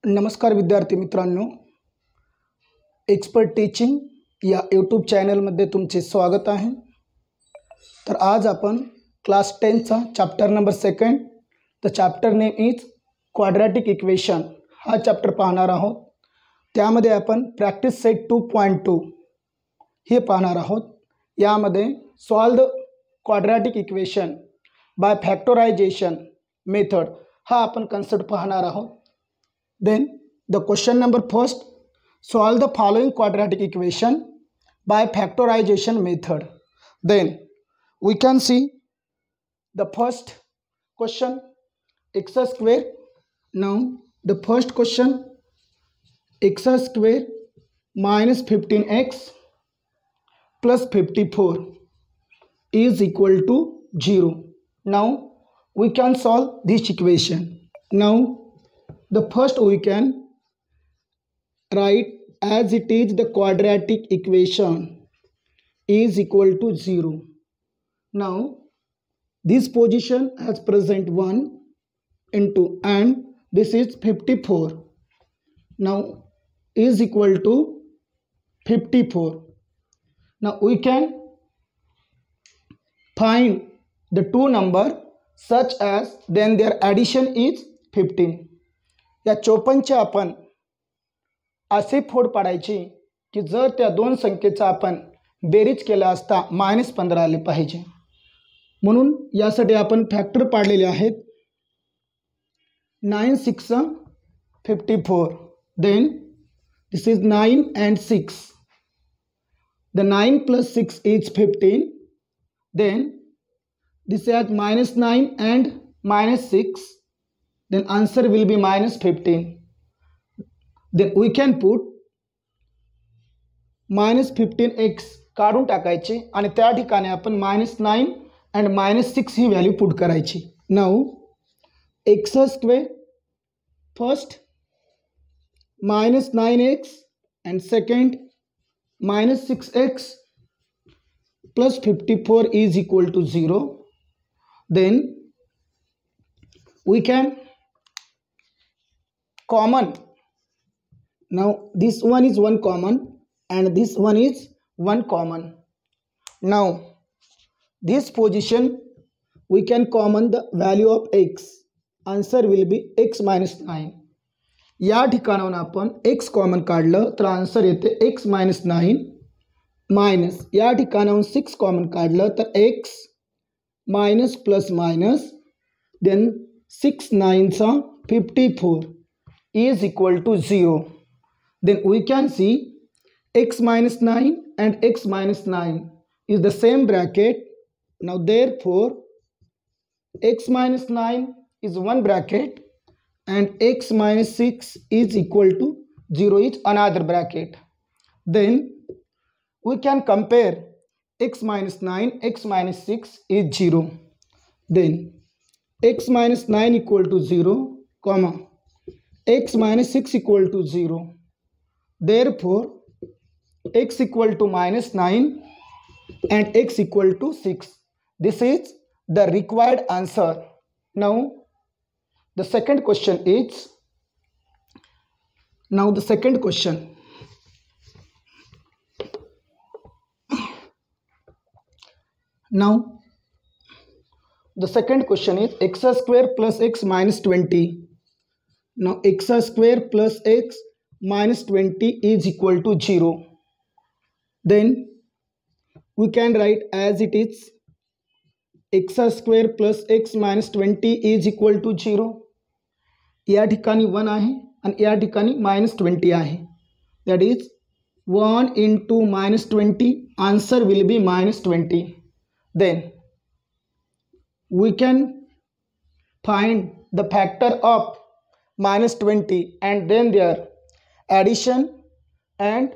नमस्कार विद्यार्थी मित्रांनो, एक्सपर्ट टीचिंग या यूट्यूब चॅनलमध्ये तुमचे स्वागत आहे। तर आज आपण क्लास 10चा chapter number 2 the chapter name is quadratic equation हा चॅप्टर पाहणार आहोत। त्यामध्ये आपण प्रॅक्टिस सेट 2.2 हे पाहणार आहोत। यामध्ये solve the quadratic equation by factorisation method हा आपण कन्सेप्ट पाहणार आहोत। Then the question number first, solve the following quadratic equation by factorization method. Then we can see the first question, x square. Now the first question, x square minus 15x plus 54 is equal to 0. Now we can solve this equation. Now the first we can write as it is the quadratic equation is equal to 0. Now this position has present 1 into and this is 54. Now is equal to 54. Now we can find the two number such as then their addition is 15. या 54चे आपण असे फोड पाडायची की जर त्या दोन संख्येचा आपण बेरीज केला असता -15 आले पाहिजे। म्हणून यासाठी आपण फॅक्टर पाडलेले आहेत। 9 6 54, then this is 9 and 6, the 9 plus 6 is 15, then this is -9 and -6, then answer will be -15. Then we can put -15x काढून टाकायचे आणि त्या ठिकाणी आपण -9 and -6 ही व्हॅल्यू पुट करायची। Now x square first -9x and second -6x plus 54 is equal to 0. Then we can common. Now this one is one common and this one is one common. Now this position we can common the value of x. Answer will be x minus 9. या ठिकाणाहून आपण x common काढलं तर answer येते x minus 9 minus या ठिकाणाहून 6 common काढलं तर x minus plus minus then 6 9 54 is equal to 0. Then we can see x minus 9 and x minus 9 is the same bracket. Now therefore x minus 9 is one bracket and x minus 6 is equal to 0 is another bracket. Then we can compare x minus 9, x minus 6 is 0. Then x minus 9 equal to 0, comma x minus 6 equal to 0. Therefore x equal to -9 and x equal to 6. This is the required answer. Now the second question is, now the second question, now the second question is x square plus x minus 20. Now x square plus x minus 20 is equal to 0. Then we can write as it is x square plus x minus 20 is equal to 0. या ठिकाणी 1 आहे आणि या ठिकाणी -20 आहे। That is 1 into -20, answer will be -20. Then we can find the factor of -20 and then their addition and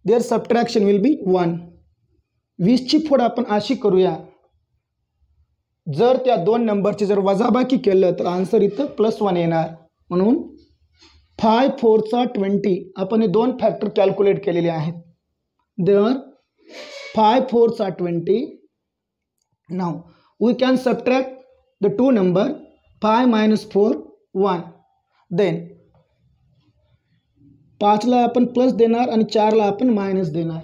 their subtraction will be 1. 20 ची फोड आपण अशी करूया, जर त्या दोन नंबरची जर वजाबाकी केलं तर आन्सर इथं +1 येणार। म्हणून 5 4 20 आपण हे दोन फॅक्टर कॅल्क्युलेट केलेले आहेत। There 5 4 20. Now we can subtract the two number 5 minus 4 1. Then 5ला आपण प्लस देणार आणि 4ला आपण मायनस देणार.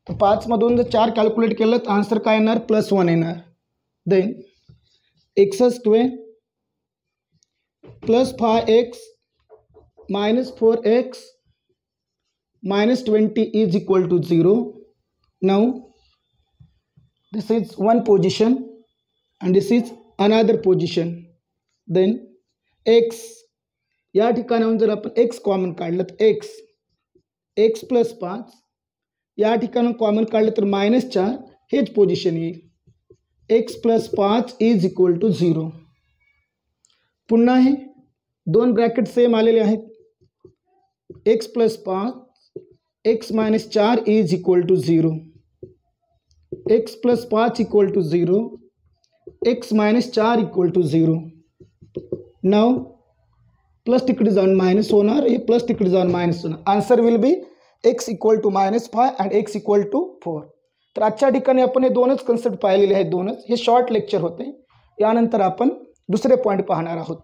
तर 5मधून जर 4 कॅल्क्युलेट केलं तर आन्सर काय येणार, +1 येणार. Then x² + 5x - 4x - 20 is equal to 0. Now this is one position and this is another position. Then x, या ठिकाणाहून जर आपण x कॉमन काढलं तर x + 5, या ठिकाणून कॉमन काढलं तर -4, हेच पोझिशन येईल. x + 5 is equal to 0. पुन्हा हे दोन ब्रॅकेट सेम आलेले आहेत. x + 5 x - 4 is equal to 0. x + 5 equal to 0, x - 4 equal to 0. Now plus तिकडे जाऊन मायनस होणार, हे प्लस तिकडे जाऊन मायनस होणार. Answer will be x = -5 and x = 4. तर आजच्या ठिकाणी आपण हे दोनच कन्सेप्ट पाहिलेले आहेत. दोनच हे शॉर्ट लेक्चर होते. यानंतर आपण दुसरे पॉईंट पाहणार आहोत.